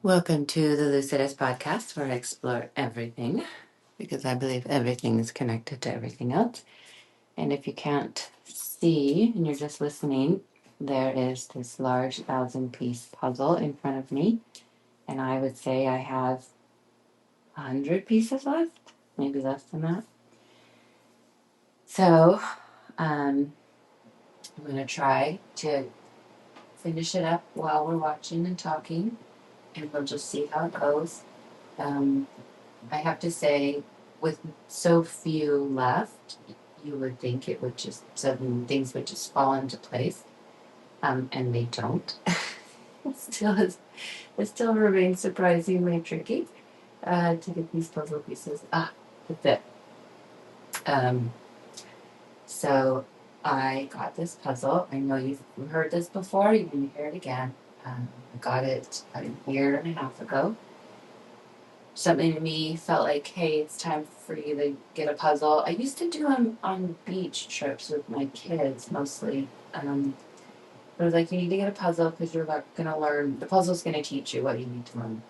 Welcome to the Lucidus podcast, where I explore everything because I believe everything is connected to everything else. And if you can't see and you're just listening, there is this large 1,000-piece puzzle in front of me. And I would say I have 100 pieces left, maybe less than that. So I'm going to try to finish it up while we're watching and talking, and we'll just see how it goes. I have to say, with so few left, you would think it would just, suddenly things would just fall into place, and they don't. It still remains surprisingly tricky to get these puzzle pieces to fit. So I got this puzzle. I know you've heard this before. You're going to hear it again. I got it about a year and a half ago. Something to me felt like, hey, it's time for you to get a puzzle. I used to do them on beach trips with my kids mostly. It was like, you need to get a puzzle because you're going to learn. The puzzle's going to teach you what you need to learn.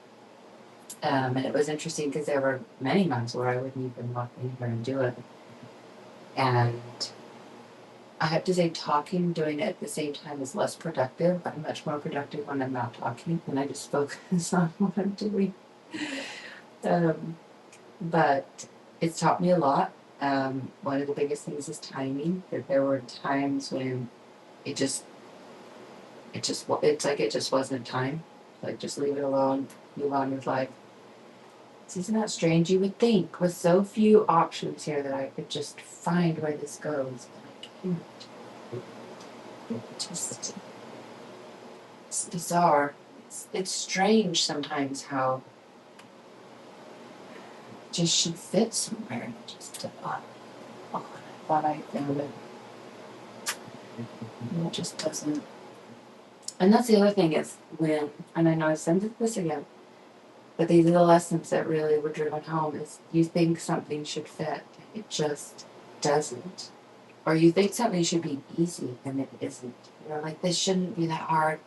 And it was interesting because there were many months where I wouldn't even walk in here and do it. And I have to say, doing it at the same time is less productive. I'm much more productive when I'm not talking, when I just focus on what I'm doing. But it's taught me a lot. One of the biggest things is timing. That there were times when it's like it just wasn't time. Like, just leave it alone, move on with life. Isn't that strange? You would think with so few options here that I could just find where this goes, but I can't. It's bizarre. It's strange sometimes how it just should fit somewhere. I thought I found it. And it just doesn't. And that's the other thing is and I know I said this again, but these are the lessons that really were driven home is you think something should fit, and it just doesn't. Or you think something should be easy, and it isn't. Like, this shouldn't be that hard.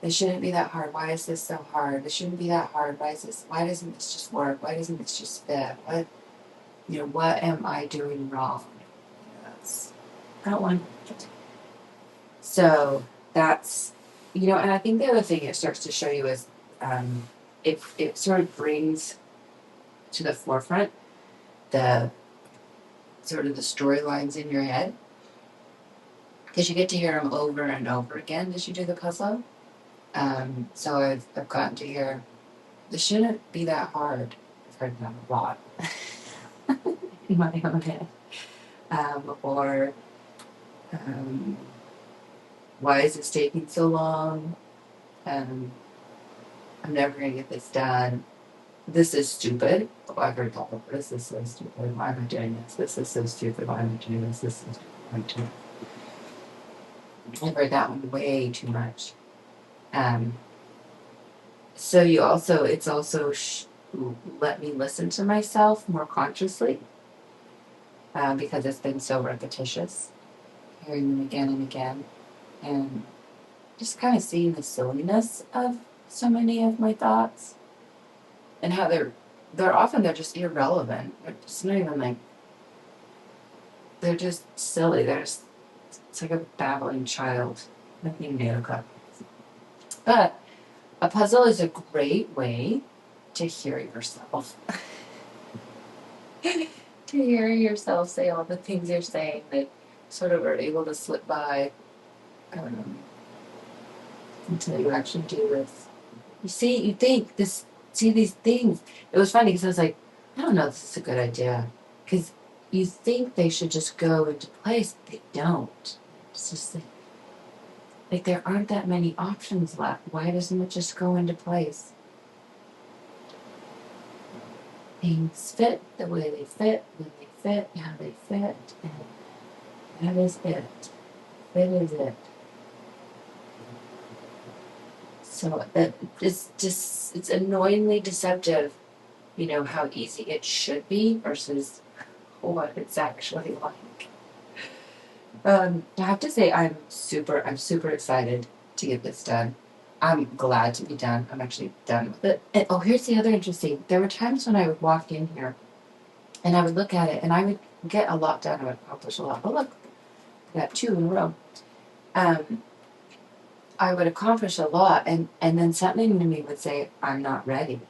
This shouldn't be that hard. Why is this so hard? This shouldn't be that hard. Why doesn't this just work? Why doesn't this just fit? What am I doing wrong? That's that one. So that's, and I think the other thing it starts to show you is it sort of brings to the forefront the sort of the storylines in your head, because you get to hear them over and over again as you do the puzzle. So I've gotten to hear, this shouldn't be that hard. I've heard that a lot in my own head. Or why is this taking so long? I'm never going to get this done. This is stupid. Oh, I've heard all of this. This is so stupid. Why am I doing this? This is so stupid. Why am I doing this? This is stupid. Why am I doing this? I've heard that one way too much. So it's also let me listen to myself more consciously, because it's been so repetitious, hearing them again and again, and just kind of seeing the silliness of so many of my thoughts, and how they're just irrelevant. They're just not even like, they're just silly. It's like a babbling child, nothing new. But a puzzle is a great way to hear yourself. To hear yourself say all the things you're saying that sort of are able to slip by until you actually do this. You think these things. It was funny because I was like, I don't know if this is a good idea. Because you think they should just go into place, but they don't. It's just like there aren't that many options left. Why doesn't it just go into place? Things fit the way they fit, when they fit, how they fit, and that is it. That is it. So it's annoyingly deceptive, how easy it should be versus what it's actually like. I have to say I'm super excited to get this done. I'm glad to be done. I'm actually done with it. And, oh, here's the other interesting. There were times when I would walk in here and I would look at it and I would get a lot done. I would accomplish a lot. Oh, look, I got 2 in a row. I would accomplish a lot, and then something in me would say, I'm not ready.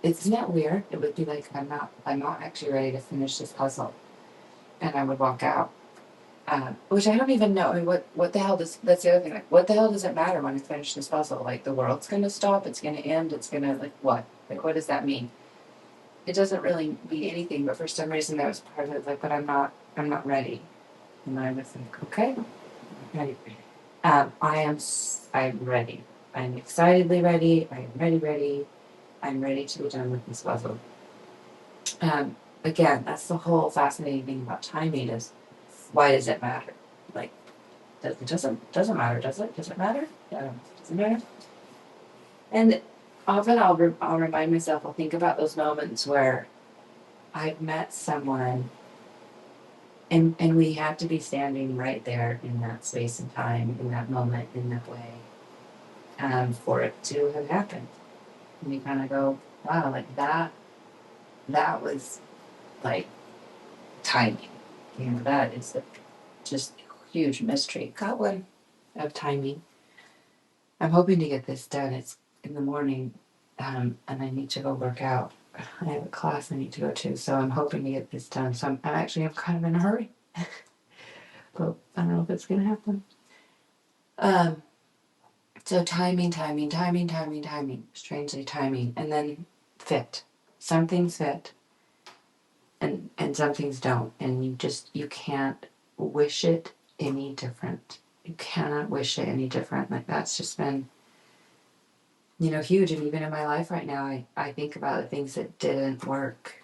Isn't that weird? It would be like, I'm not actually ready to finish this puzzle. And I would walk out. Which I don't even know. I mean, what the hell that's the other thing. Like, what the hell does it matter when I finish this puzzle? Like, the world's gonna stop, it's gonna end, it's gonna, like, what? Like, what does that mean? It doesn't really mean anything, but for some reason that was part of it, like, but I'm not ready. And I was like, okay, I'm ready. I'm ready. I'm excitedly ready. I am ready. I'm ready to be done with this puzzle. Again, that's the whole fascinating thing about timing is why does it matter? Like, it doesn't matter, does it? Does it matter? Yeah, does it matter? And often I'll remind myself, I'll think about those moments where I've met someone and we had to be standing right there in that space and time, in that moment, in that way, for it to have happened. And you kind of go, wow, like that was like timing. You know, that is just huge mystery. Got one of timing. I'm hoping to get this done. It's in the morning, and I need to go work out. I have a class I need to go to, so I'm hoping to get this done. So I'm kind of in a hurry, but I don't know if it's gonna happen. So timing. Strangely timing, and then fit. Some things fit, and some things don't, and you can't wish it any different. You cannot wish it any different. Like that's just been huge. And even in my life right now, I think about the things that didn't work.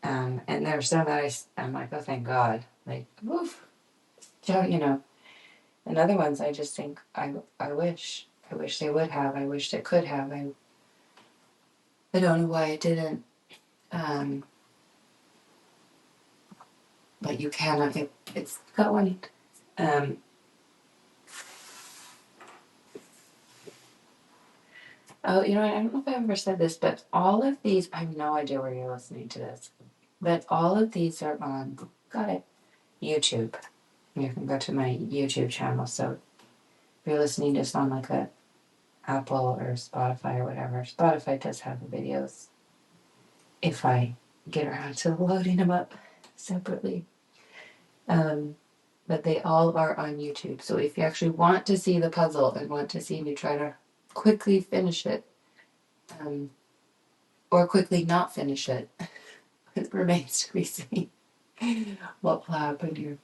And there's some that I'm like, oh, thank God. Like, oof. And other ones I just think, I wish. I wish they would have. I wish they could have. I don't know why it didn't. But you cannot. It's got one. Oh, I don't know if I've ever said this, but all of these, I have no idea where you're listening to this, but all of these are on, got it, YouTube. You can go to my YouTube channel. So if you're listening just on like a Apple or Spotify or whatever, Spotify does have the videos if I get around to loading them up separately. But they all are on YouTube. So if you actually want to see the puzzle and want to see me try to quickly finish it, or quickly not finish it, it remains to be seen what will happen here.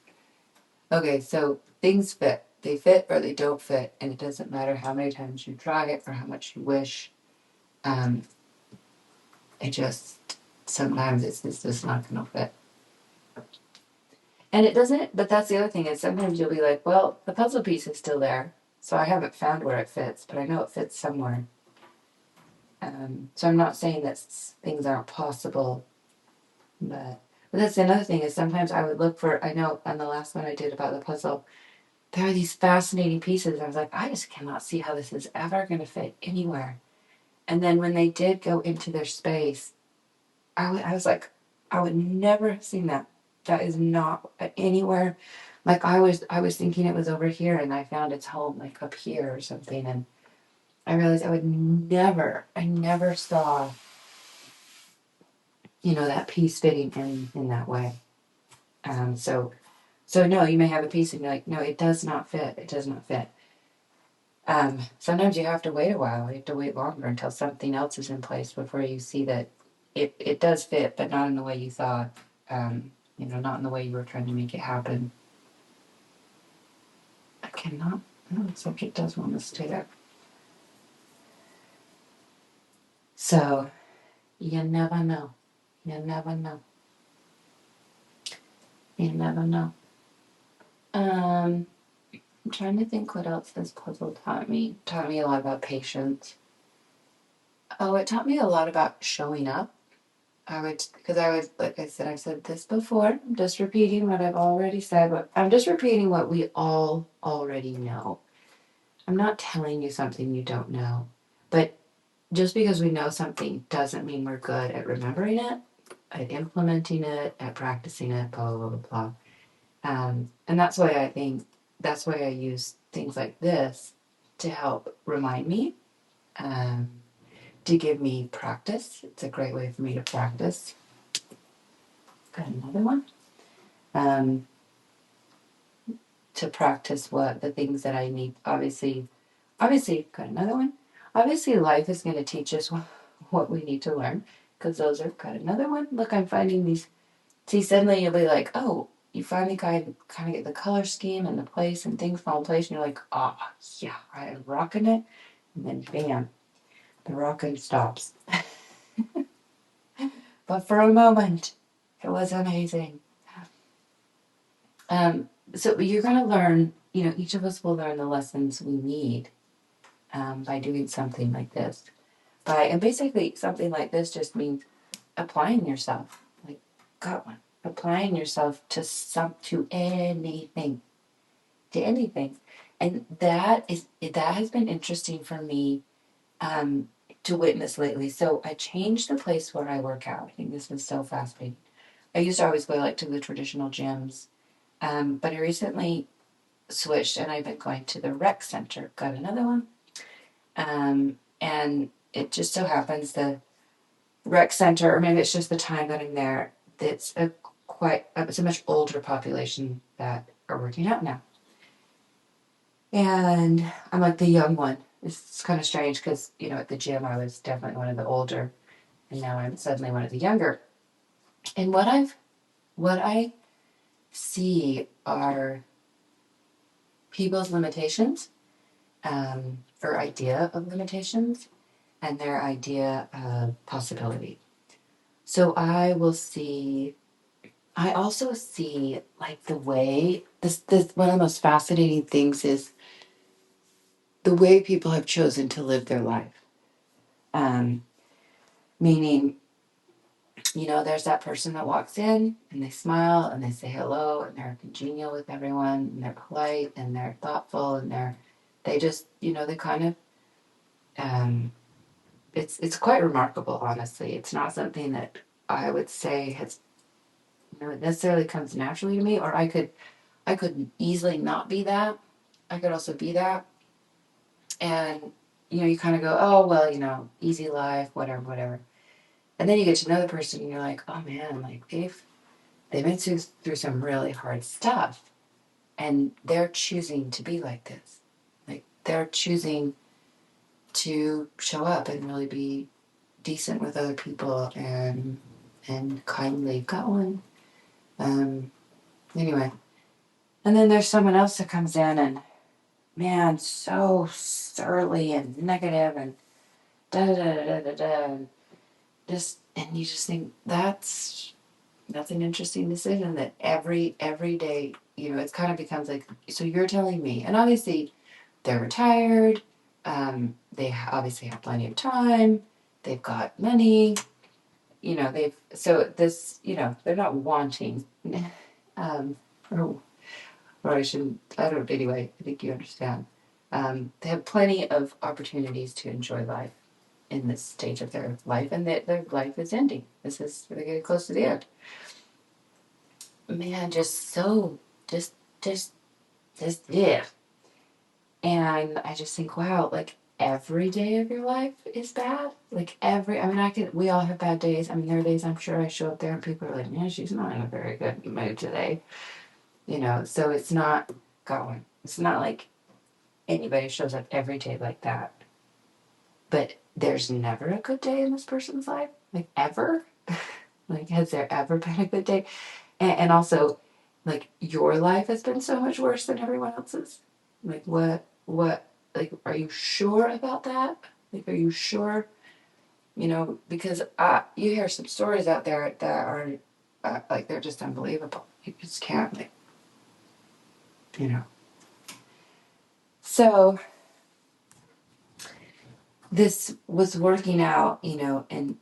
Okay, so things fit. They fit or they don't fit, and it doesn't matter how many times you try it or how much you wish. It just sometimes it's just not going to fit. And it doesn't, but that's the other thing is sometimes you'll be like, well, the puzzle piece is still there, so I haven't found where it fits, but I know it fits somewhere. So I'm not saying that things aren't possible, but that's another thing is sometimes I would look for, I know on the last one I did about the puzzle, there are these fascinating pieces. I was like, I just cannot see how this is ever going to fit anywhere. And then when they did go into their space, I was like, I would never have seen that. That is not anywhere. Like I was thinking it was over here, and I found its home like up here or something. And I realized I never saw, that piece fitting in that way. So no, you may have a piece and you're like, no, it does not fit. It does not fit. Sometimes you have to wait a while. You have to wait longer until something else is in place before you see that it does fit, but not in the way you thought. Not in the way you were trying to make it happen. I cannot. No, it's like it does want to stay there. So, you never know. You never know. You never know. I'm trying to think what else this puzzle taught me. It taught me a lot about patience. Oh, it taught me a lot about showing up. Like I said, I've said this before. I'm just repeating what I've already said. I'm just repeating what we all already know. I'm not telling you something you don't know. But just because we know something doesn't mean we're good at remembering it, at implementing it, at practicing it, blah, blah, blah, blah. And that's why I use things like this to help remind me, um, to give me practice. It's a great way for me to practice. Got another one. Um, to practice what the things that I need. Obviously, got another one. Obviously, life is going to teach us what we need to learn because those are got another one. Look, I'm finding these. See, suddenly you'll be like, oh, you finally kind of get the color scheme and the place and things fall in place, and you're like, oh, yeah, I'm rocking it. And then bam, the rocking stops. But for a moment, it was amazing. So you're going to learn, each of us will learn the lessons we need by doing something like this. And basically, something like this just means applying yourself. Like, got one. Applying yourself to anything, and that has been interesting for me to witness lately. So I changed the place where I work out. I think this was so fascinating. I used to always go like to the traditional gyms, but I recently switched and I've been going to the rec center. Got another one, and it just so happens the rec center, or maybe it's just the time that I'm there. It's it's a much older population that are working out now. And I'm like the young one. It's kind of strange because, at the gym I was definitely one of the older, and now I'm suddenly one of the younger. And what I see are people's limitations, or idea of limitations, and their idea of possibility. So I also see like the way this one of the most fascinating things is the way people have chosen to live their life. Um, Meaning, there's that person that walks in and they smile and they say hello and they're congenial with everyone and they're polite and they're thoughtful and they just, they kind of, it's quite remarkable, honestly. It's not something that I would say has, it necessarily comes naturally to me, or I could easily not be that. I could also be that. And, you kind of go, oh, well, easy life, whatever, whatever. And then you get to know the person and you're like, oh man, like they've been through some really hard stuff and they're choosing to be like this. Like they're choosing to show up and really be decent with other people and kindly. Got one. Anyway. And then there's someone else that comes in and man, so surly and negative and da da da da da da and you just think that's an interesting decision that every day, it kind of becomes like, so you're telling me, and obviously they're retired, they obviously have plenty of time, they've got money, so this, they're not wanting, um, or, I shouldn't, I don't, anyway, I think you understand. They have plenty of opportunities to enjoy life in this stage of their life, and their life is ending. They're getting close to the end. Man, just just yeah. And I just think, wow, like every day of your life is bad. Like we all have bad days. I mean, there are days I'm sure I show up there and people are like, man, she's not in a very good mood today. So it's not going. It's not like anybody shows up every day like that. But there's never a good day in this person's life, like ever. Like, has there ever been a good day? And also, like, your life has been so much worse than everyone else's. Like, like, are you sure about that? Like, are you sure? Because you hear some stories out there that are, like, they're just unbelievable. You just can't, like, you know. So, this was working out, and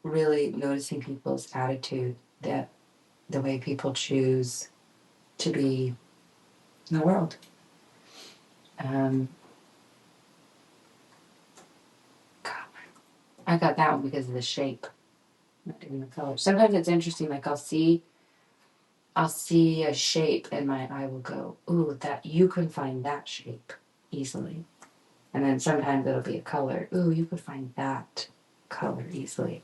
really noticing people's attitude, that the way people choose to be in the world. Um, I got that one because of the shape, not even the color. Sometimes it's interesting, like I'll see a shape and my eye will go, ooh, that you can find that shape easily. And then sometimes it'll be a color. Ooh, you could find that color easily.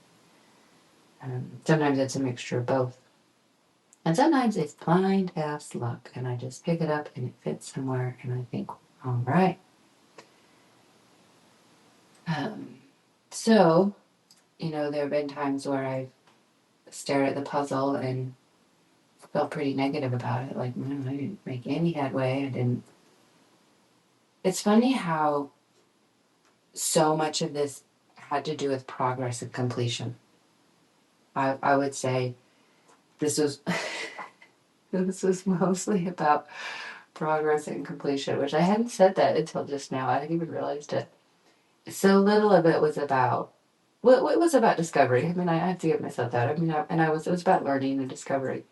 Sometimes it's a mixture of both. And sometimes it's blind ass luck, and I just pick it up and it fits somewhere, and I think, all right. So, there have been times where I've stared at the puzzle and felt pretty negative about it. Like, man, I didn't make any headway. I didn't. It's funny how so much of this had to do with progress and completion. I would say this was this was mostly about progress and completion, which I hadn't said that until just now. I hadn't even realized it. So little of it was about it was about discovery. I mean, I have to give myself that. I mean, it was about learning and discovery.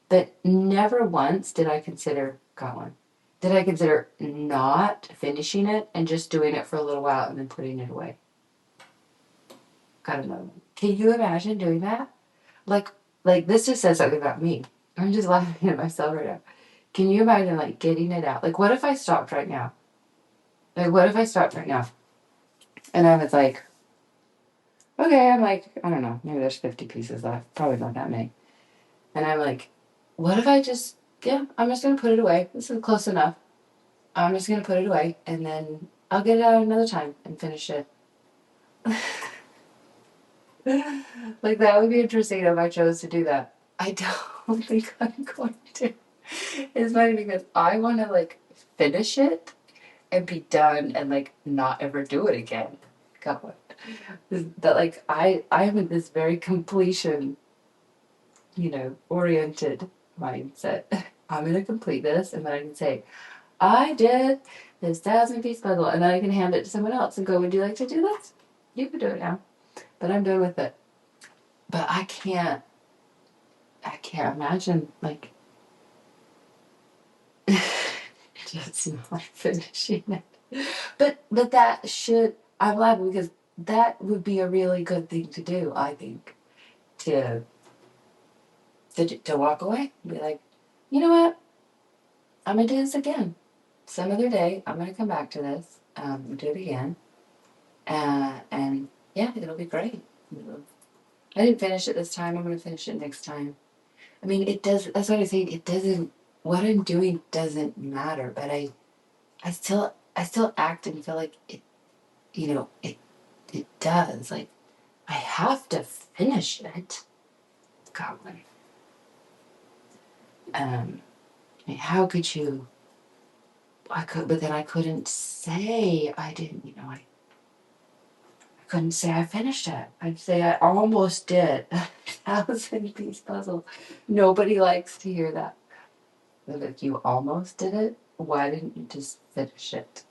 But never once did I consider, got one, did I consider not finishing it and just doing it for a little while and then putting it away. Got another one. Can you imagine doing that? Like, this just says something about me. I'm just laughing at myself right now. Can you imagine, like, getting it out? Like, what if I stopped right now? Like, what if I stopped right now? And I was like, okay, I'm like, I don't know, maybe there's 50 pieces left. Probably not that many. And I'm like, what if I just, yeah, I'm just going to put it away. This is close enough. I'm just going to put it away and then I'll get it out another time and finish it. Like, that would be interesting if I chose to do that. I don't think I'm going to. It's funny because I want to, like, finish it and be done and, like, not ever do it again. God. That, like, I'm in this very completion, oriented mindset. I'm going to complete this and then I can say, I did this 1,000-piece puzzle, and then I can hand it to someone else and go, would you like to do this? You can do it now. But I'm done with it. But I can't imagine, like, just not finishing it. But I'm laughing because that would be a really good thing to do, I think. To walk away and be like, you know what? I'm going to do this again. Some other day, I'm going to come back to this, do it again. And yeah, it'll be great. I didn't finish it this time. I'm going to finish it next time. I mean, that's what I say. It doesn't, what I'm doing doesn't matter, but I still act and feel like it does. Like, I have to finish it. Goblin. I mean, how could you, but then I couldn't say I didn't, I couldn't say I finished it. I'd say I almost did a 1,000-piece puzzle. Nobody likes to hear that. But if you almost did it, why didn't you just finish it?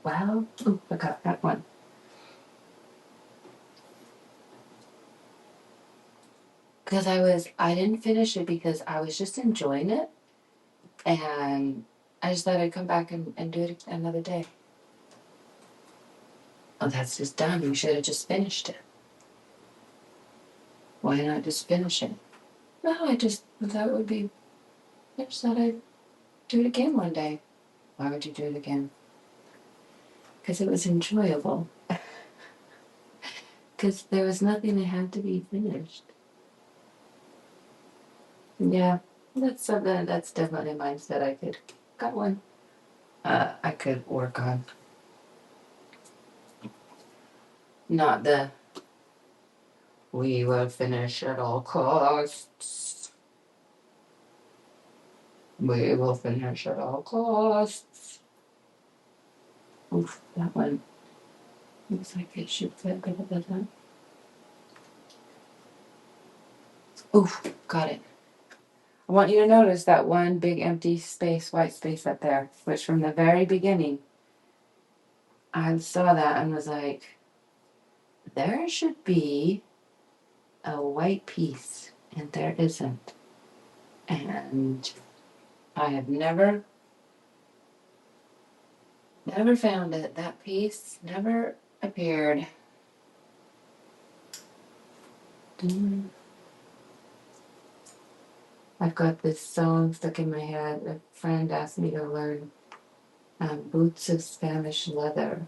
Well, I got that one. Because I didn't finish it because I was just enjoying it. And I just thought I'd come back and do it another day. Oh, that's just done. You should have just finished it. Why not just finish it? No, I just thought it would be, I just thought I'd do it again one day. Why would you do it again? Because it was enjoyable. Because there was nothing that had to be finished. Yeah, that's something, that's definitely a mindset got one, I could work on. Not the, we will finish at all costs. We will finish at all costs. Oof, that one looks like it should fit better than that. Oof, got it. I want you to notice that one big empty space, white space up there, which from the very beginning, I saw that and was like, there should be a white piece, and there isn't. And I have never found it. That piece never appeared. I've got this song stuck in my head. A friend asked me to learn Boots of Spanish Leather.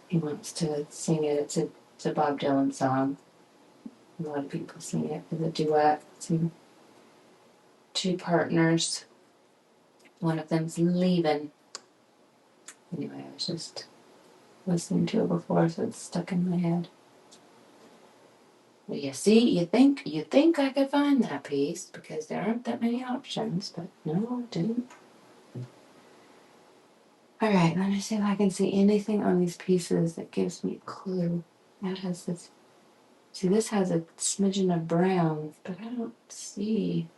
He wants to sing it. It's a Bob Dylan song. A lot of people sing it as a duet. Two partners. One of them's leaving. Anyway, I was just listening to it before, so it's stuck in my head. Well, you see, you think I could find that piece because there aren't that many options, but no, I didn't. All right, let me see if I can see anything on these pieces that gives me a clue. That has this. See, this has a smidgen of brown, but I don't see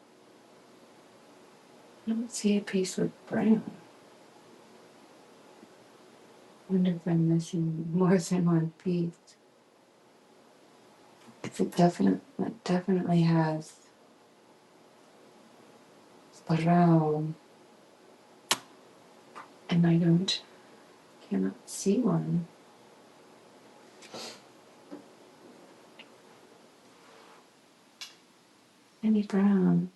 a piece with brown. I wonder if I'm missing more than one piece. It definitely has brown, and I cannot see one. Any brown.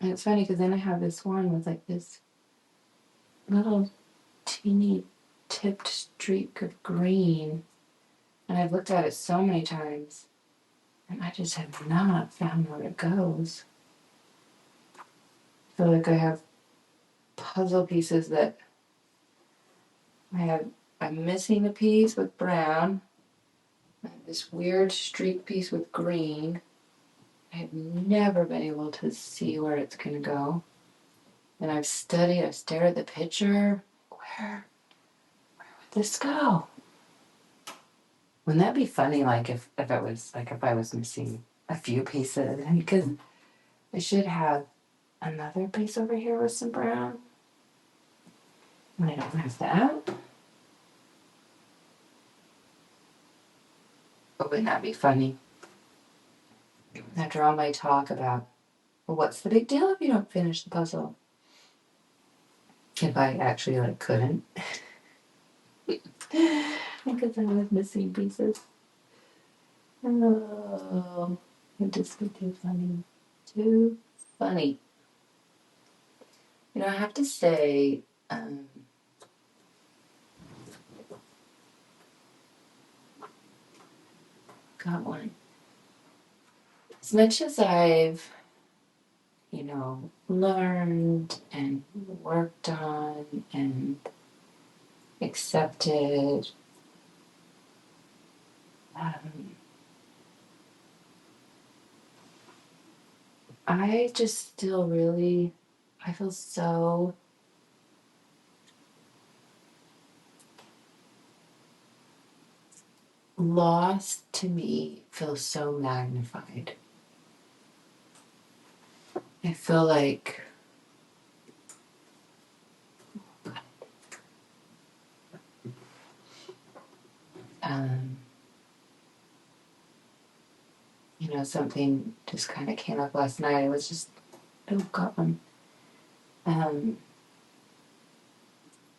And it's funny because then I have this one with like this little teeny tipped streak of green. And I've looked at it so many times and I just have not found where it goes. I feel like I have puzzle pieces that I'm missing a piece with brown, and this weird streak piece with green. I've never been able to see where it's going to go. And I've stared at the picture. Where would this go? Wouldn't that be funny, like if I was missing a few pieces? Because I should have another piece over here with some brown. And I don't have that. But wouldn't that be funny? After all my talk about, well, what's the big deal if you don't finish the puzzle? If I actually couldn't. Because I was missing pieces. Oh, it just be too funny. Too funny. I have to say, got one. As much as I've, learned and worked on and accepted, I just still really, I feel so lost. To me feels so magnified. I feel like something just kind of came up last night. It was just, oh God, it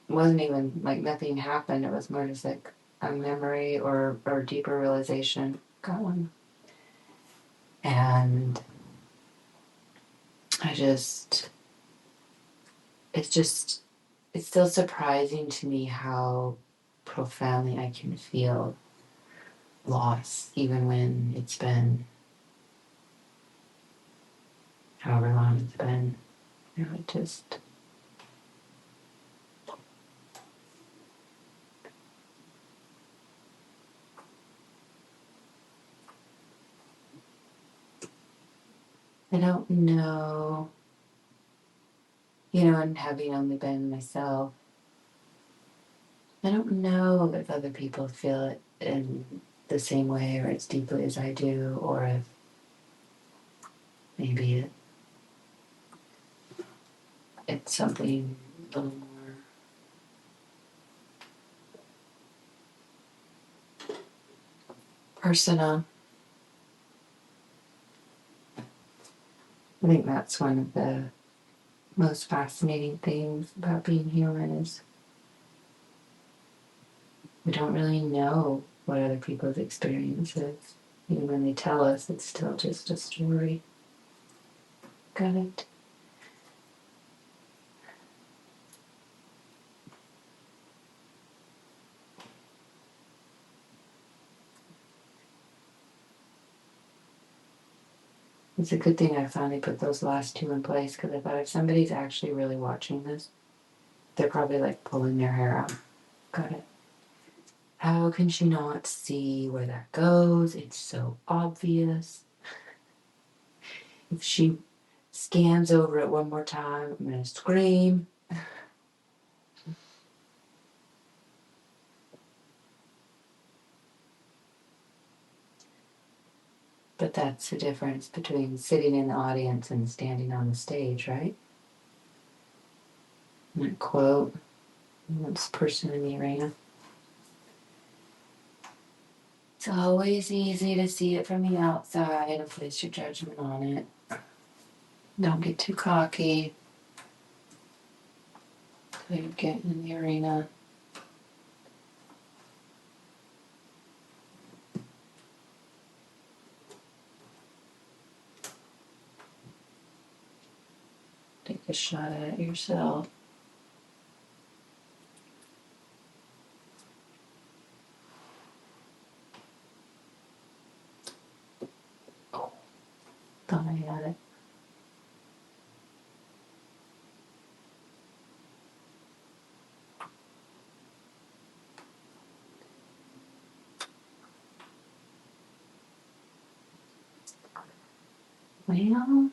wasn't even like nothing happened. It was more just like a memory or deeper realization. Got one. And it's still surprising to me how profoundly I can feel loss, even when it's been however long it's been. It just, I don't know, and having only been myself, I don't know if other people feel it in the same way or as deeply as I do, or if maybe it's something a little more personal. I think that's one of the most fascinating things about being human is we don't really know what other people's experience is. Even when they tell us, it's still just a story. Got it? It's a good thing I finally put those last two in place, because I thought if somebody's actually really watching this, they're probably like pulling their hair out. Got it. How can she not see where that goes? It's so obvious. If she scans over it one more time, I'm going to scream. But that's the difference between sitting in the audience and standing on the stage, right? I'm going to quote this person in the arena. It's always easy to see it from the outside and place your judgment on it. Don't get too cocky until you get in the arena. Take a shot at it yourself. Oh, thought I had it. Well,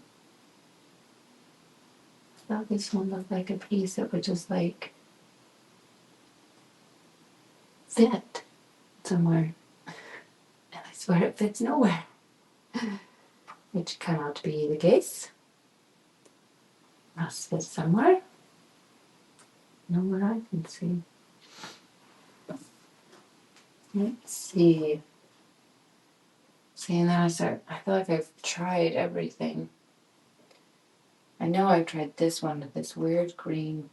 I thought this one looked like a piece that would just like fit somewhere. And I swear it fits nowhere. Which cannot be the case. Must fit somewhere. Nowhere I can see. Let's see. Seeing that I feel like I've tried everything. I know I've tried this one with this weird green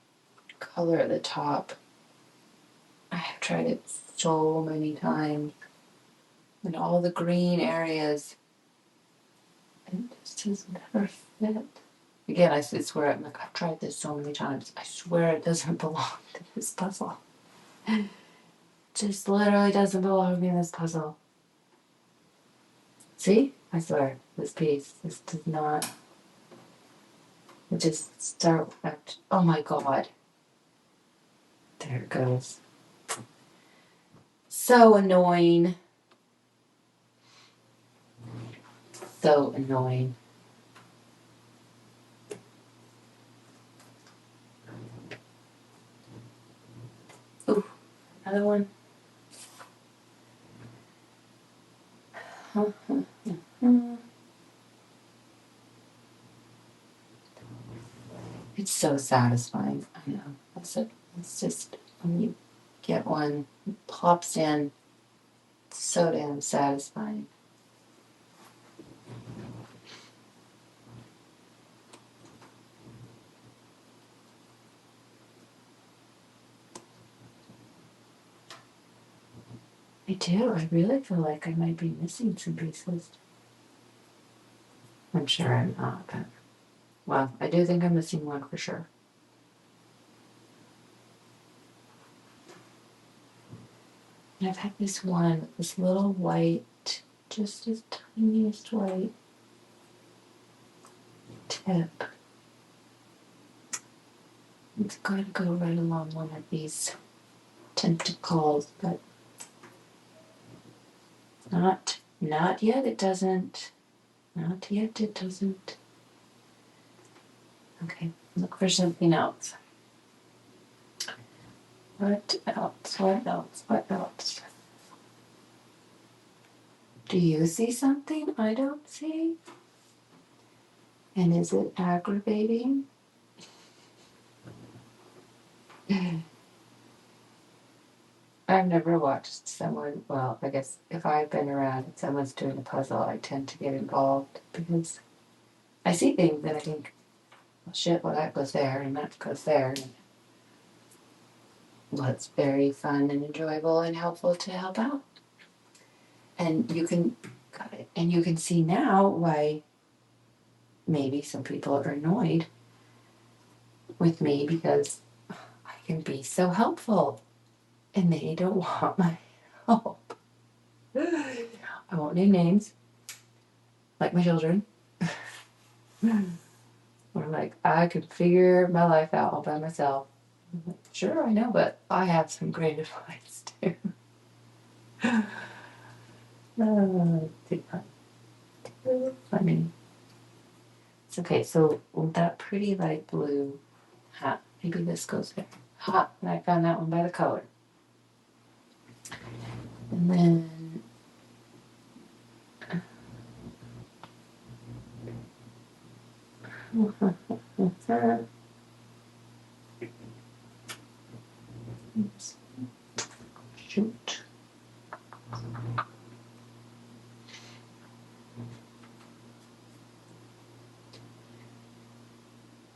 color at the top. I have tried it so many times. And all the green areas. It just has never fit. Again, I swear, I'm like, I've tried this so many times. I swear it doesn't belong to this puzzle. Just literally doesn't belong in this puzzle. See? I swear, this does not. It just start with, oh my god. There it goes. So annoying. So annoying. Ooh, another one. It's so satisfying. I know. It's just when you get one, it pops in. It's so damn satisfying. I do. I really feel like I might be missing some pieces. I'm sure I'm not, but well, I do think I'm missing one for sure. And I've had this one, this little white, just this tiniest white tip. It's got to go right along one of these tentacles, but not yet. It doesn't. Not yet. It doesn't. Okay, look for something else. What else? What else? What else? Do you see something I don't see? And is it aggravating? I've never watched someone, well, I guess if I've been around and someone's doing a puzzle, I tend to get involved because I see things and I think, well, shit, well, that goes there and that goes there. And, well, it's very fun and enjoyable and helpful to help out. And you can Got it. And you can see now why maybe some people are annoyed with me because I can be so helpful and they don't want my help. I won't name names, like my children. I'm like, I could figure my life out all by myself. I'm like, sure, I know, but I have some great advice too. Too fun. Too funny. It's okay, so that pretty light blue hat, maybe this goes there. Hot, and I found that one by the color. And then oops. Shoot.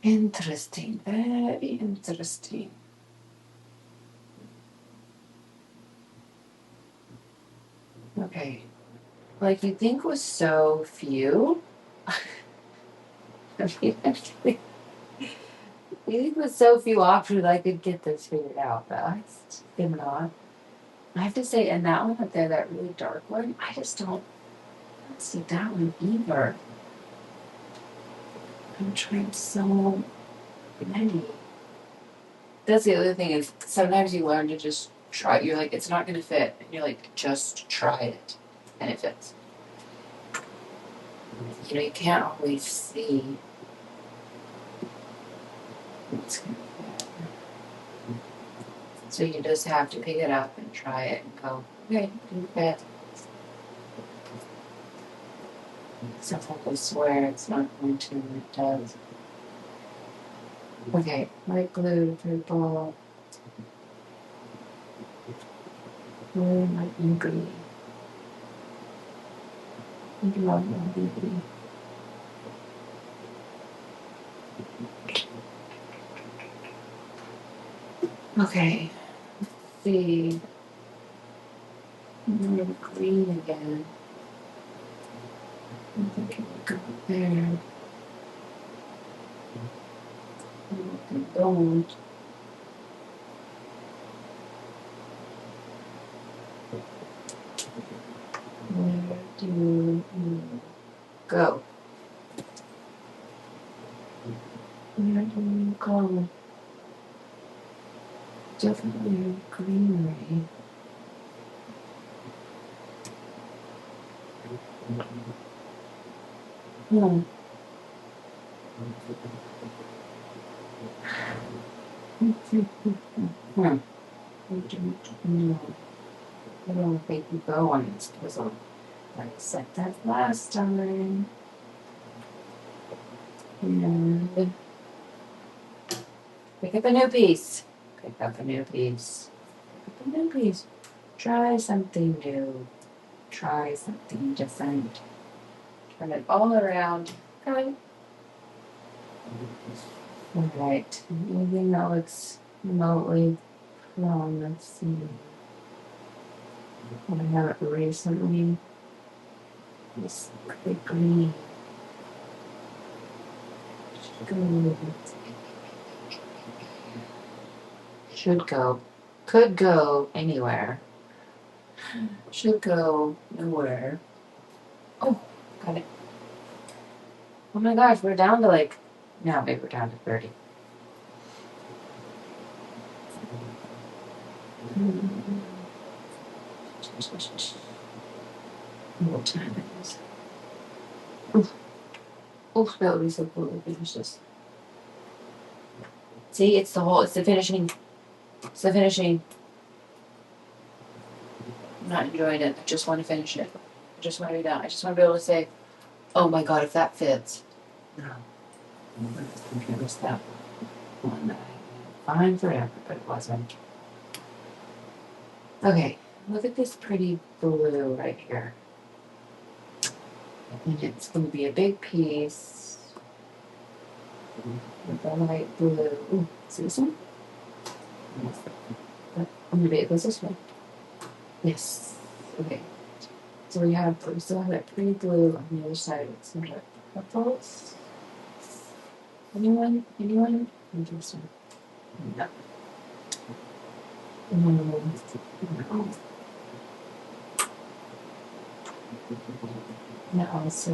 Interesting, very interesting. Okay, like you think was so few. I mean, actually, you think with so few options I could get this figured out, but I just did not. I have to say, and that one up there, that really dark one, I just don't see that one either. I'm trying so many. That's the other thing is sometimes you learn to just try. You're like, it's not going to fit, and you're like, just try it, and it fits. You know, you can't always see what's going to fit. So you just have to pick it up and try it and go, okay, do that. Sometimes I swear it's not going to, and it does. Okay, light blue, purple, blue, light and green. Okay, let's see. I'm going green again. I think it would go there. Don't. Where do you go? Where do you go? Definitely greenery. Hmm. Hmm. I don't know. I don't think you go on this puzzle. I said that last time. And pick up a new piece. Pick up a new piece. Pick up a new piece. Try something new. Try something different. Turn it all around. Okay. Alright. Anything that looks remotely wrong. Let's see. I have it recently. This pretty green. Should go. Could go anywhere. Should go nowhere. Oh, got it. Oh my gosh, we're down to like, no, maybe we're down to 30. What time it is? Oof. Oof, that would be so cool if it was just. See, it's the finishing. It's the finishing. I'm not enjoying it. I just want to finish it. I just want to be done. I just want to be able to say, oh my god, if that fits. No. It was that one that I had fine forever, but it wasn't. Okay, look at this pretty blue right here. And it's going to be a big piece with a light blue. Ooh, see this one? Maybe it goes this way. Yes. Okay. So we still have that pretty blue on the other side. It's not purples. Anyone? Interesting. No. No. And also,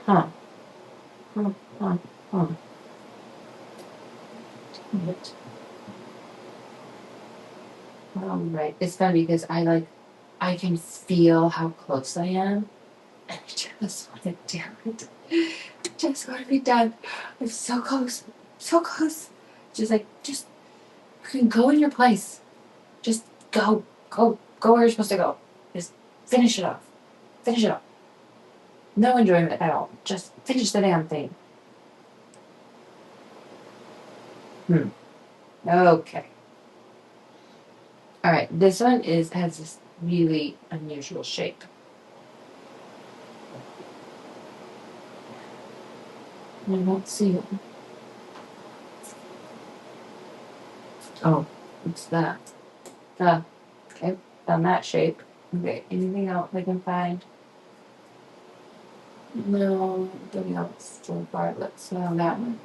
huh, huh, huh, huh. Right. It's funny because I can feel how close I am, and I just want to do it. I just want to be done. I'm so close, so close. Just fucking go in your place. Just go where you're supposed to go. Just finish it off. Finish it off. No enjoyment at all. Just finish the damn thing. Okay. All right. This one has this really unusual shape. I don't see it. Oh, what's that? Okay, found that shape. Okay, anything else I can find? No, nothing else so far. Let's that one.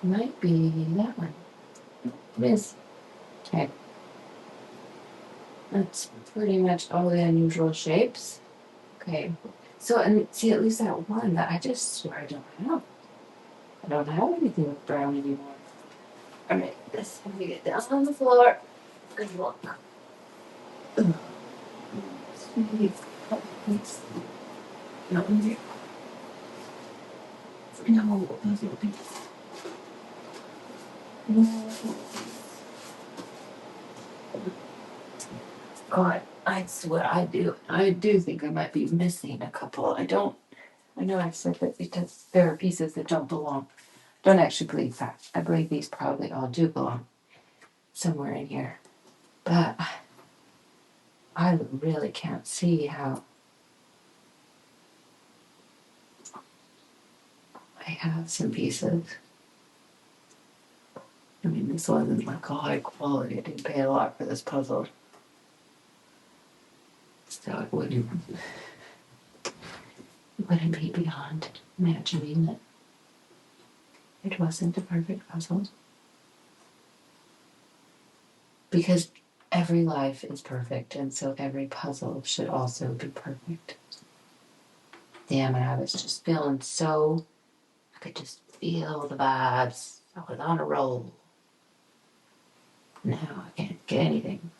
Might be that one. It is. Okay. That's pretty much all the unusual shapes. Okay. So, and see, at least that one that I just swear I don't have. I don't have anything with brown anymore. All right, this let me get down on the floor. Good luck. Ugh. No, no, God, I swear I do. I do think I might be missing a couple. I know I've said that because there are pieces that don't belong. Don't actually believe that. I believe these probably all do belong somewhere in here. But I really can't see how I have some pieces. I mean, this wasn't like a high quality. I didn't pay a lot for this puzzle. So it wouldn't be beyond imagining that it wasn't a perfect puzzle. Because every life is perfect, and so every puzzle should also be perfect. Damn it, I was just feeling so, I could just feel the vibes. I was on a roll. Now I can't get anything.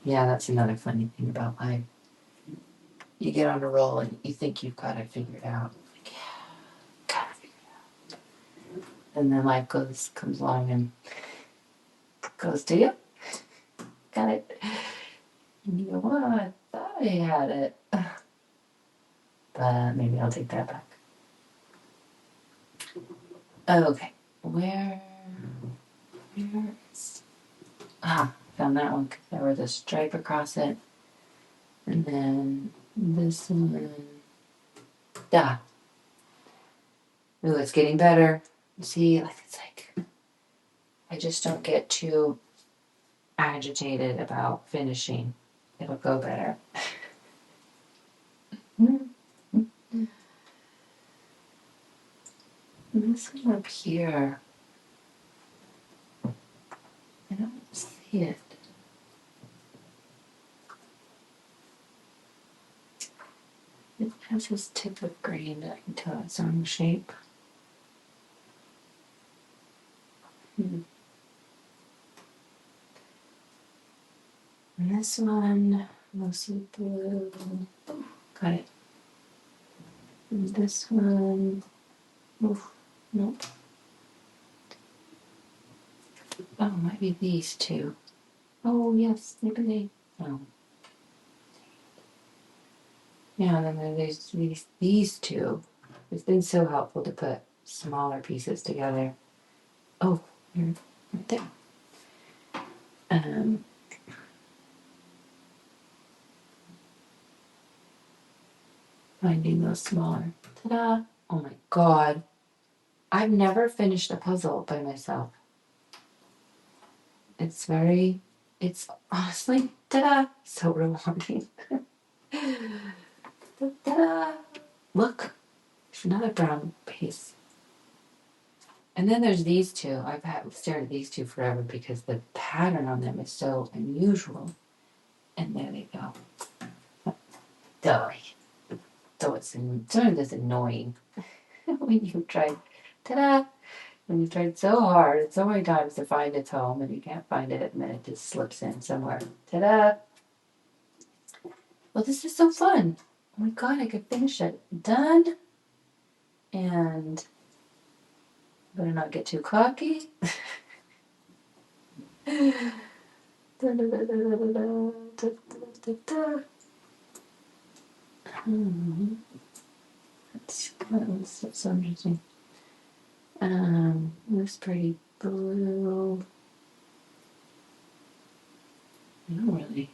Yeah, that's another funny thing about life. You get on a roll and you think you've got it figured out. Like, yeah, got it figured out. And then life comes along and goes, do you? Got it. And you go, well, I thought I had it. But maybe I'll take that back. Okay. Where is... found that one because there was a stripe across it. And then this one. Duh. Ooh, it's getting better. See, it's like I just don't get too agitated about finishing. It'll go better. This one up here. I don't see it. It has this tip of green into its own shape. And this one, mostly blue. Got it. And this one, oof, nope. Oh, might be these two. Oh, yes, maybe they. Oh. Yeah, and then there's these two. It's been so helpful to put smaller pieces together. Oh, here, right there. Um, finding those smaller. Ta-da! Oh my god. I've never finished a puzzle by myself. It's honestly, ta-da, so rewarding. Ta-da! Look, there's another brown piece. And then there's these two. I've stared at these two forever because the pattern on them is so unusual. And there they go. Die. So it's sort of this annoying when you've tried, ta-da! When you've tried so hard, so many times to find its home and you can't find it, and then it just slips in somewhere. Ta-da! Well, this is so fun. Oh my god, I could finish it. Done. And better not get too cocky. That's so interesting. This pretty blue. I don't really.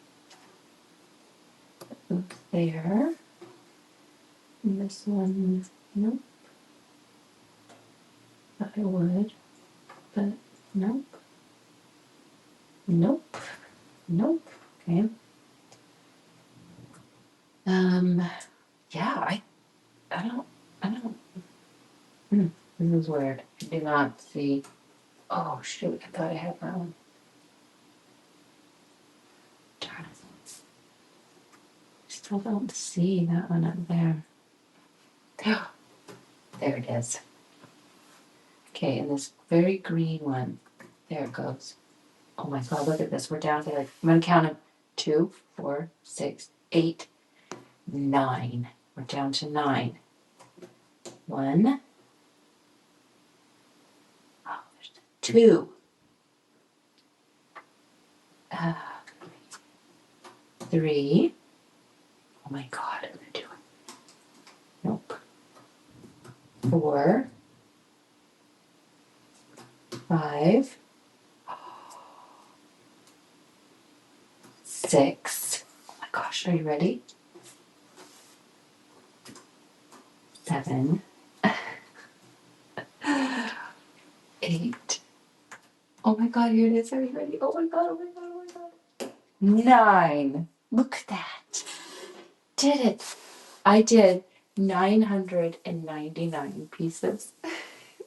Look there. And this one, nope. Thought I would, but nope. Nope. Nope. Okay. Yeah, I don't. This is weird. I do not see. Oh shoot! I thought I had that one. Darn it. Still don't see that one up there. There it is. Okay, and this very green one. There it goes. Oh my god! Look at this. We're down to I'm gonna count them. 2, 4, 6, 8, 9. We're down to 9. 1. Oh, there's 2. 3. Oh my god, I'm gonna do it. Nope. 4. 5. 6. Oh my gosh, are you ready? 7. 8. Oh my god, here it is. Are you ready? Oh my god, oh my god, oh my god. 9. Look at that. Did it. I did 999 pieces,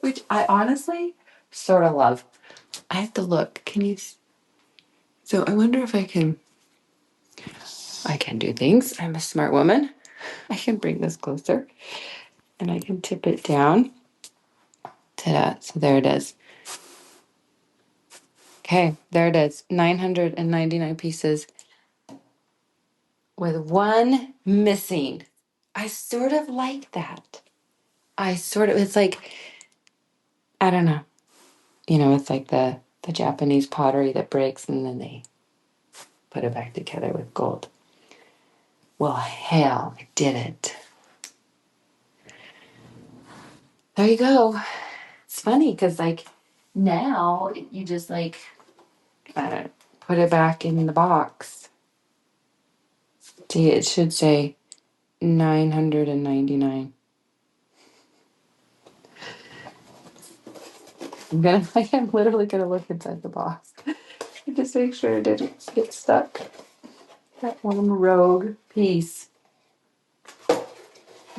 which I honestly sort of love. I have to look. Can you? So I wonder if I can do things. I'm a smart woman. I can bring this closer and I can tip it down. Ta-da. So there it is. Okay, there it is. 999 pieces with one missing. I sort of like that. It's like, I don't know. It's like the Japanese pottery that breaks and then they put it back together with gold. Well, hell, I did it. There you go. It's funny because, now you just, put it back in the box. See, it should say 999. I'm literally gonna look inside the box. Just make sure it didn't get stuck. That one rogue piece.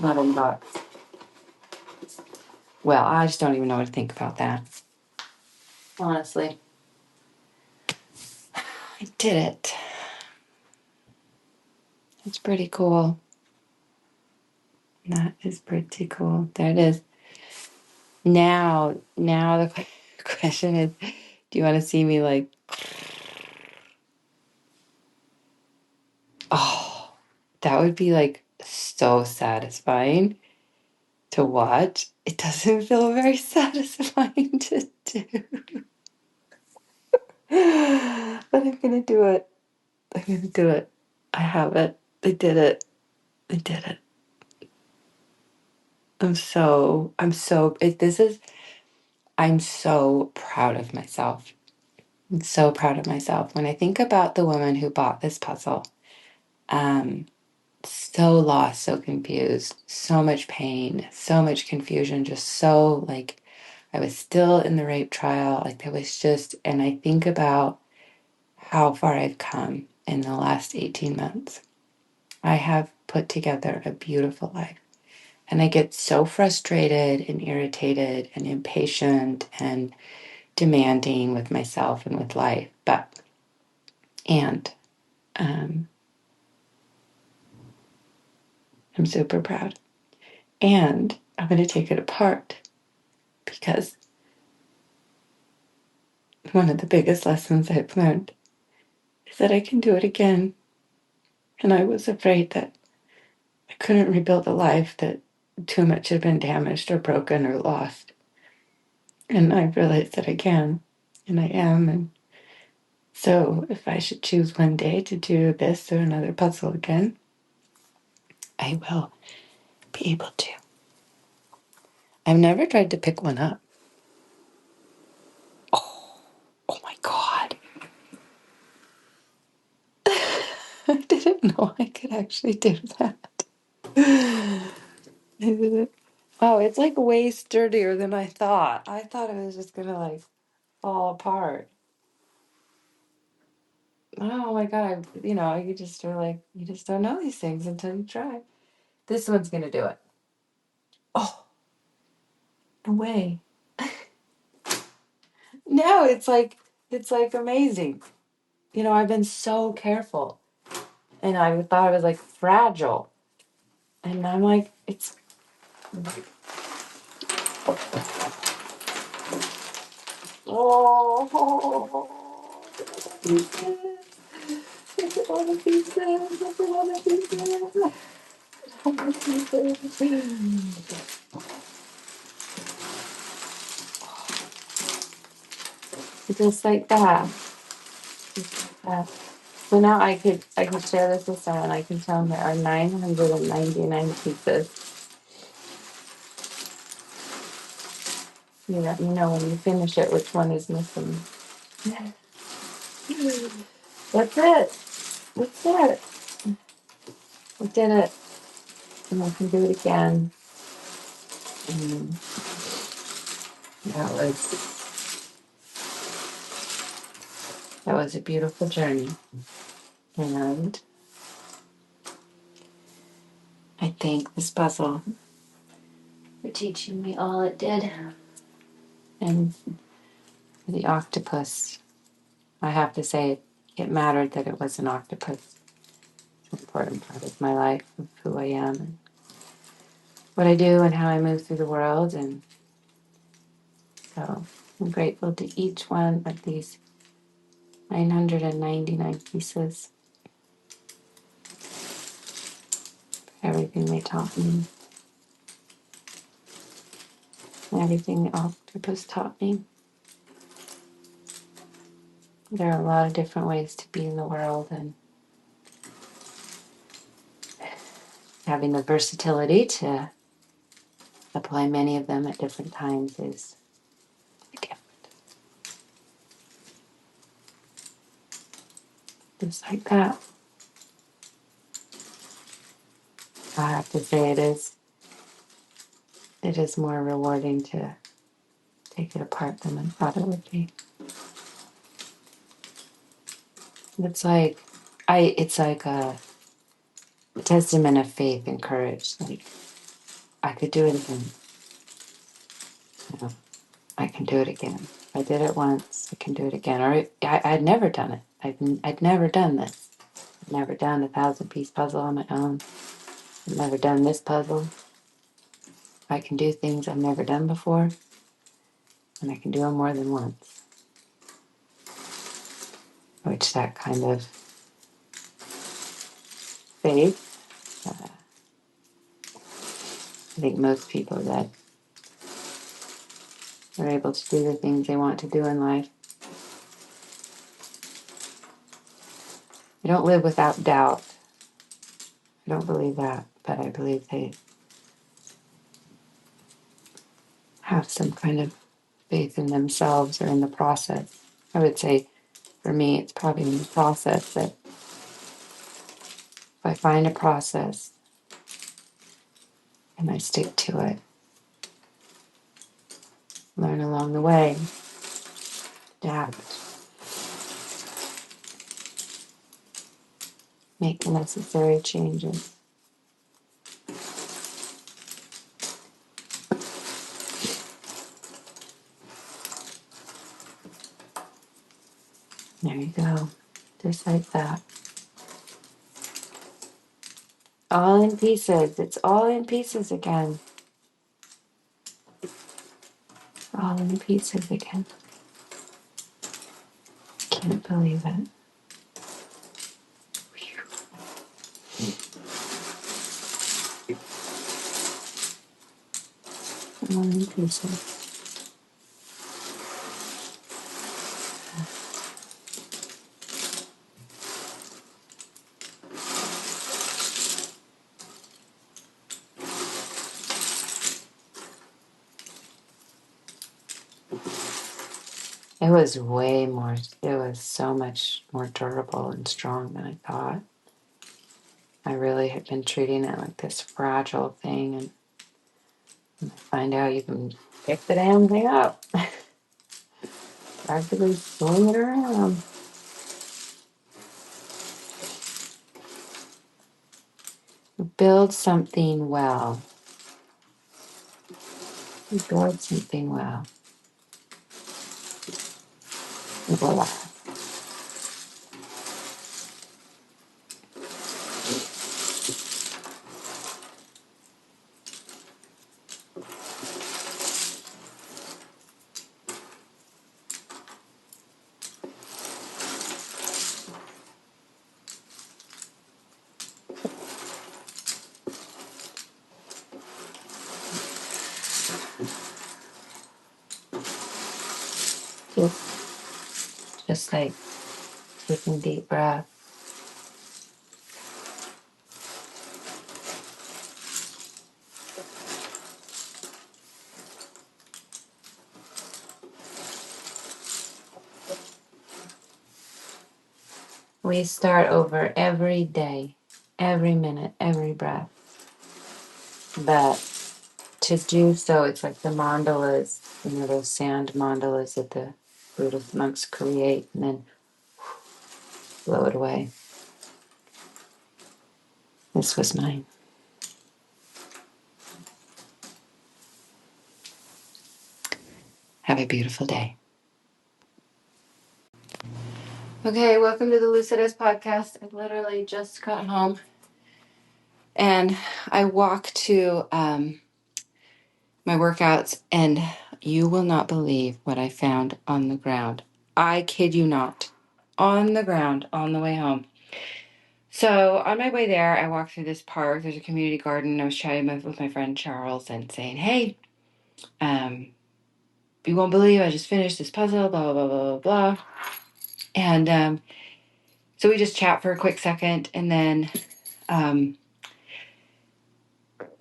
Not in the box. Well, I just don't even know what to think about that. Honestly. I did it. It's pretty cool. That is pretty cool. There it is. Now the question is, do you want to see me oh, that would be so satisfying to watch. It doesn't feel very satisfying to do. But I'm gonna do it. I'm gonna do it. I have it. I did it. I did it. I'm so proud of myself. I'm so proud of myself. When I think about the woman who bought this puzzle, so lost, so confused, so much pain, so much confusion, just so like I was still in the rape trial. Like there was just, and I think about how far I've come in the last 18 months. I have put together a beautiful life. And I get so frustrated and irritated and impatient and demanding with myself and with life. And um, I'm super proud. And I'm going to take it apart because one of the biggest lessons I've learned is that I can do it again. And I was afraid that I couldn't rebuild a life, that too much had been damaged or broken or lost. And I realized that I can, and I am. And so if I should choose one day to do this or another puzzle again, I will be able to. I've never tried to pick one up. Oh my God. I didn't know I could actually do that. I did it. Wow, it's like way sturdier than I thought. I thought it was just gonna like fall apart. Oh my God, you just are like, you just don't know these things until you try. This one's gonna do it. Oh, no way. No, it's like amazing. I've been so careful and I thought it was like fragile. And I'm like, it's oh, look at all the pieces. Look at all the pieces. All the pieces. Just like that. Just like that. So now I could share this with someone. I can tell them there are 999 pieces. You let me know when you finish it which one is missing. That's it. That's it. I did it. And I can do it again. And that was a beautiful journey. And I thank this puzzle for teaching me all it did. And the octopus, I have to say, it mattered that it was an octopus. It's an important part of my life, of who I am, and what I do, and how I move through the world. And so I'm grateful to each one of these 999 pieces, for everything they taught me, and everything the octopus taught me. There are a lot of different ways to be in the world, and having the versatility to apply many of them at different times is a gift. Just like that. I have to say it is more rewarding to take it apart than I thought it would be. It's like a testament of faith and courage. Like I could do it again. I can do it again. If I did it once, I can do it again. Or I'd never done it. I'd never done this. I'd never done a 1,000-piece puzzle on my own. I've never done this puzzle. I can do things I've never done before, and I can do them more than once. Which that kind of faith, I think most people that are able to do the things they want to do in life, they don't live without doubt. I don't believe that, but I believe they have some kind of faith in themselves or in the process. I would say for me, it's probably in the process that if I I find a process and I stick to it. Learn along the way. Adapt. Make the necessary changes. There you go. Just like that. All in pieces. It's all in pieces again. All in pieces again. Can't believe it. All in pieces. It was so much more durable and strong than I thought. I really had been treating it like this fragile thing, and find out you can pick the damn thing up. Practically swing it around. Build something well. Build something well. Voila. Just like taking deep breath. We start over every day, every minute, every breath. But to do so, it's like the mandalas, those sand mandalas that the Buddhist monks create and then blow it away. This was mine. Have a beautiful day. Okay, welcome to the Lucidus podcast. I literally just got home and I walk to my workouts, and you will not believe what I found on the ground. I kid you not. On the ground on the way home. So on my way there, I walked through this park. There's a community garden. I was chatting with my friend Charles and saying, hey, you won't believe I just finished this puzzle, blah, blah, blah, blah, blah. And so we just chat for a quick second, and then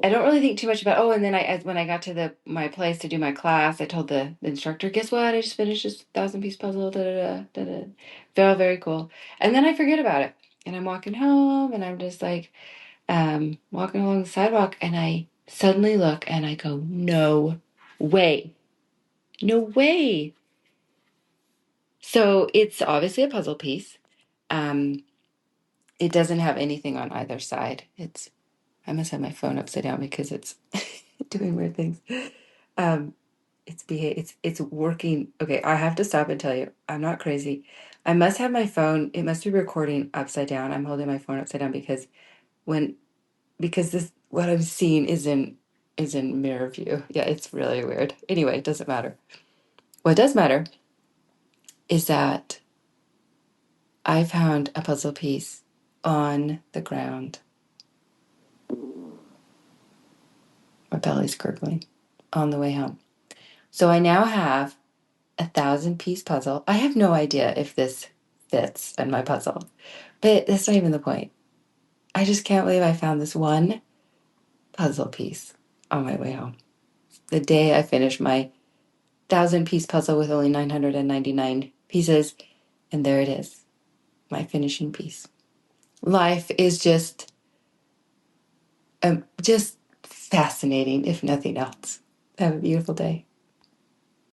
I don't really think too much about. Oh, and then when I got to my place to do my class, I told the instructor, "Guess what? I just finished this 1,000-piece puzzle." Da da da da da. Very very cool. And then I forget about it, and I'm walking home, and I'm just like walking along the sidewalk, and I suddenly look, and I go, "No way, no way!" So it's obviously a puzzle piece. It doesn't have anything on either side. I must have my phone upside down because it's doing weird things. It's working. Okay, I have to stop and tell you, I'm not crazy. I must have my phone. It must be recording upside down. I'm holding my phone upside down because this what I'm seeing is in mirror view. Yeah, it's really weird. Anyway, it doesn't matter. What does matter is that I found a puzzle piece on the ground. My belly's gurgling on the way home. So I now have 1,000-piece puzzle. I have no idea if this fits in my puzzle, but that's not even the point. I just can't believe I found this one puzzle piece on my way home. The day I finished my 1,000-piece puzzle with only 999 pieces, and there it is, my finishing piece. Life is just just fascinating, if nothing else. Have a beautiful day.